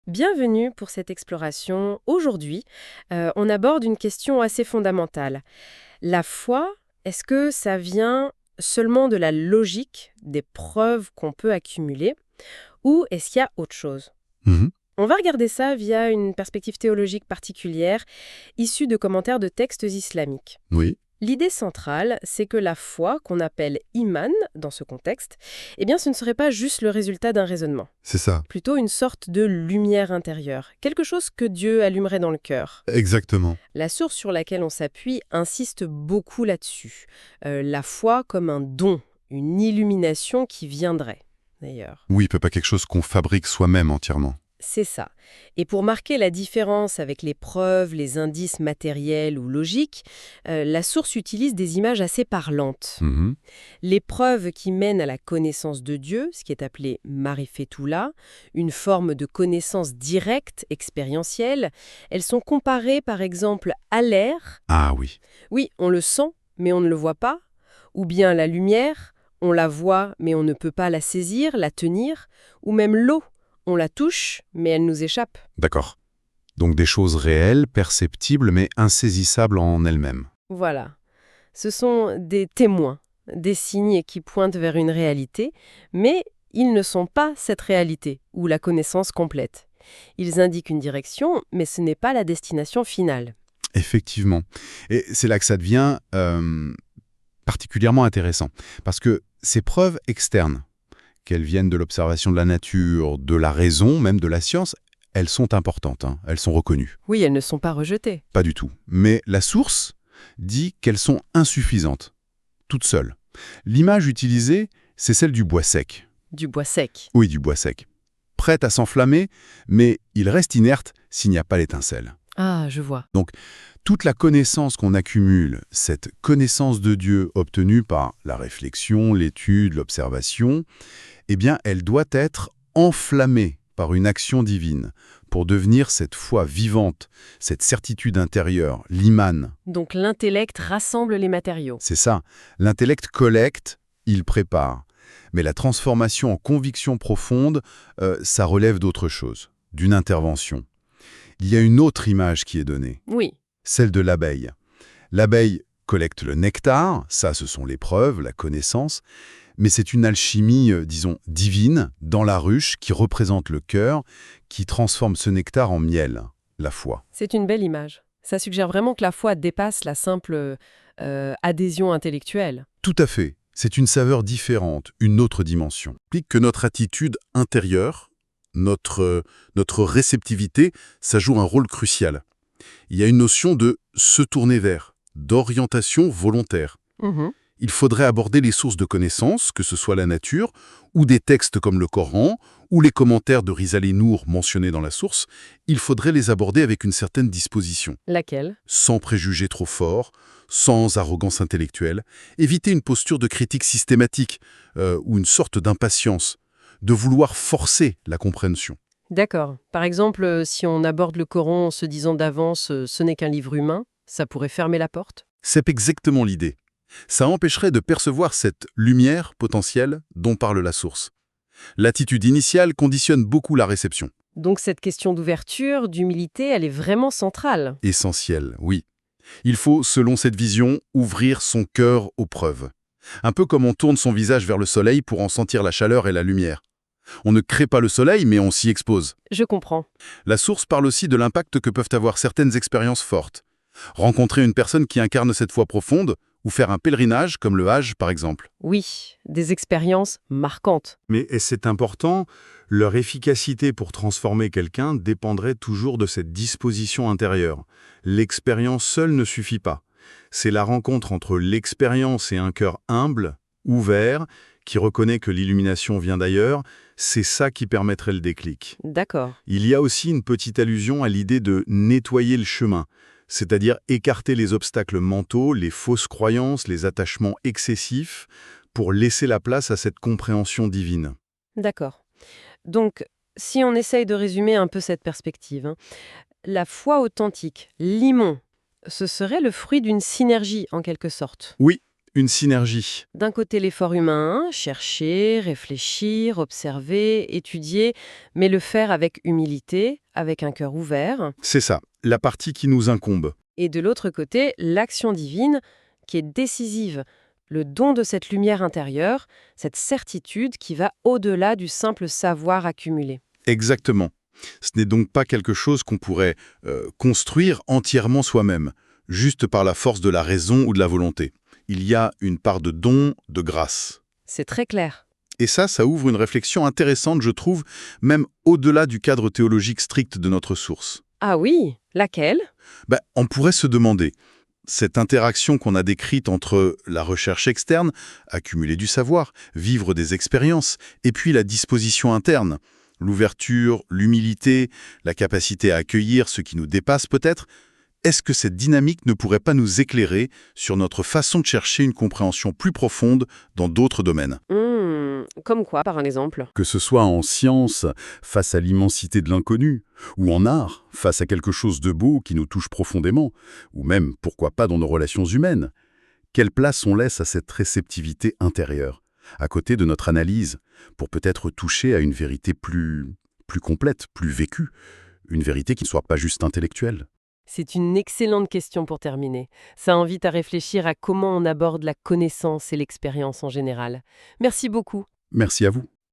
Bienvenue pour cette exploration. Aujourd'hui, on aborde une question assez fondamentale. La foi, est-ce que ça vient seulement de la logique, des preuves qu'on peut accumuler, ou est-ce qu'il y a autre chose? Mhm. On va regarder ça via une perspective théologique particulière, issue de commentaires de textes islamiques. Oui, L'idée centrale, c'est que la foi, qu'on appelle iman dans ce contexte, eh bien ce ne serait pas juste le résultat d'un raisonnement. c'est ça. Plutôt une sorte de lumière intérieure, quelque chose que Dieu allumerait dans le cœur. Exactement. La source sur laquelle on s'appuie insiste beaucoup là-dessus. La foi comme un don, une illumination qui viendrait, d'ailleurs. Oui, pas quelque chose qu'on fabrique soi-même entièrement. C'est ça. Et pour marquer la différence avec les preuves, les indices matériels ou logiques, la source utilise des images assez parlantes. Mhm. Les preuves qui mènent à la connaissance de Dieu, ce qui est appelé marifetoula, une forme de connaissance directe, expérientielle, elles sont comparées par exemple à l'air. Ah oui, Oui, on le sent, mais on ne le voit pas. Ou bien la lumière, on la voit, mais on ne peut pas la saisir, la tenir. Ou même l'eau, on la touche, mais elle nous échappe. d'accord. Donc des choses réelles, perceptibles, mais insaisissables en elles-mêmes. Voilà. Ce sont des témoins, des signes qui pointent vers une réalité, mais ils ne sont pas cette réalité ou la connaissance complète. Ils indiquent une direction, mais ce n'est pas la destination finale. Effectivement. Et c'est là que ça devient particulièrement intéressant. Parce que ces preuves externes, qu'elles viennent de l'observation de la nature, de la raison, même de la science, elles sont importantes, hein. Elles sont reconnues. Oui, elles ne sont pas rejetées. Pas du tout. Mais la source dit qu'elles sont insuffisantes, toutes seules. L'image utilisée, c'est celle du bois sec. Du bois sec. Oui, du bois sec. Prête à s'enflammer, mais il reste inerte s'il n'y a pas l'étincelle. Ah, je vois. Toute la connaissance qu'on accumule, cette connaissance de Dieu obtenue par la réflexion, l'étude, l'observation, eh bien, elle doit être enflammée par une action divine pour devenir cette foi vivante, cette certitude intérieure, l'iman. Donc l'intellect rassemble les matériaux. C'est ça. L'intellect collecte, il prépare. Mais la transformation en conviction profonde, ça relève d'autre chose, d'une intervention. Il y a une autre image qui est donnée, Oui, celle de l'abeille. L'abeille collecte le nectar, ça ce sont les preuves, la connaissance, mais c'est une alchimie, disons, divine, dans la ruche, qui représente le cœur, qui transforme ce nectar en miel, la foi. c'est une belle image. Ça suggère vraiment que la foi dépasse la simple adhésion intellectuelle. Tout à fait. C'est une saveur différente, une autre dimension. Implique que notre attitude intérieure, notre réceptivité, ça joue un rôle crucial. Il y a une notion de se tourner vers, d'orientation volontaire. Mhm. Il faudrait aborder les sources de connaissances, que ce soit la nature, ou des textes comme le Coran, ou les commentaires de Rizal Nour mentionnés dans la source, il faudrait les aborder avec une certaine disposition, Laquelle? sans préjugés trop forts, sans arrogance intellectuelle, éviter une posture de critique systématique, ou une sorte d'impatience, de vouloir forcer la compréhension. D'accord. Par exemple, si on aborde le Coran en se disant d'avance ce n'est qu'un livre humain, ça pourrait fermer la porte? C'est exactement l'idée. Ça empêcherait de percevoir cette lumière potentielle dont parle la source. L'attitude initiale conditionne beaucoup la réception. Donc cette question d'ouverture, d'humilité, elle est vraiment centrale. Essentielle, oui. Il faut, selon cette vision, ouvrir son cœur aux preuves. Un peu comme on tourne son visage vers le soleil pour en sentir la chaleur et la lumière. On ne crée pas le soleil, mais on s'y expose. Je comprends. La source parle aussi de l'impact que peuvent avoir certaines expériences fortes. Rencontrer une personne qui incarne cette foi profonde, ou faire un pèlerinage, comme le Hajj par exemple. Oui, des expériences marquantes. Mais et c'est important, leur efficacité pour transformer quelqu'un dépendrait toujours de cette disposition intérieure. L'expérience seule ne suffit pas. C'est la rencontre entre l'expérience et un cœur humble, ouvert, qui reconnaît que l'illumination vient d'ailleurs, c'est ça qui permettrait le déclic. D'accord. Il y a aussi une petite allusion à l'idée de nettoyer le chemin, c'est-à-dire écarter les obstacles mentaux, les fausses croyances, les attachements excessifs, pour laisser la place à cette compréhension divine. D'accord. Donc, si on essaye de résumer un peu cette perspective, la foi authentique, l'imon, ce serait le fruit d'une synergie en quelque sorte. Oui, Une synergie. D'un côté, l'effort humain, chercher, réfléchir, observer, étudier, mais le faire avec humilité, avec un cœur ouvert. C'est ça, la partie qui nous incombe. Et de l'autre côté, l'action divine, qui est décisive, le don de cette lumière intérieure, cette certitude qui va au-delà du simple savoir accumulé. Exactement. Ce n'est donc pas quelque chose qu'on pourrait construire entièrement soi-même, juste par la force de la raison ou de la volonté. Il y a une part de don, de grâce. C'est très clair. Et ça ouvre une réflexion intéressante, je trouve, même au-delà du cadre théologique strict de notre source. Ah oui, laquelle? On pourrait se demander, cette interaction qu'on a décrite entre la recherche externe, accumuler du savoir, vivre des expériences, et puis la disposition interne, l'ouverture, l'humilité, la capacité à accueillir ce qui nous dépasse peut-être, est-ce que cette dynamique ne pourrait pas nous éclairer sur notre façon de chercher une compréhension plus profonde dans d'autres domaines? Comme quoi, par un exemple? Que ce soit en science, face à l'immensité de l'inconnu, ou en art, face à quelque chose de beau qui nous touche profondément, ou même, pourquoi pas, dans nos relations humaines. Quelle place on laisse à cette réceptivité intérieure, à côté de notre analyse, pour peut-être toucher à une vérité plus complète, plus vécue, une vérité qui ne soit pas juste intellectuelle? C'est une excellente question pour terminer. Ça invite à réfléchir à comment on aborde la connaissance et l'expérience en général. Merci beaucoup. Merci à vous.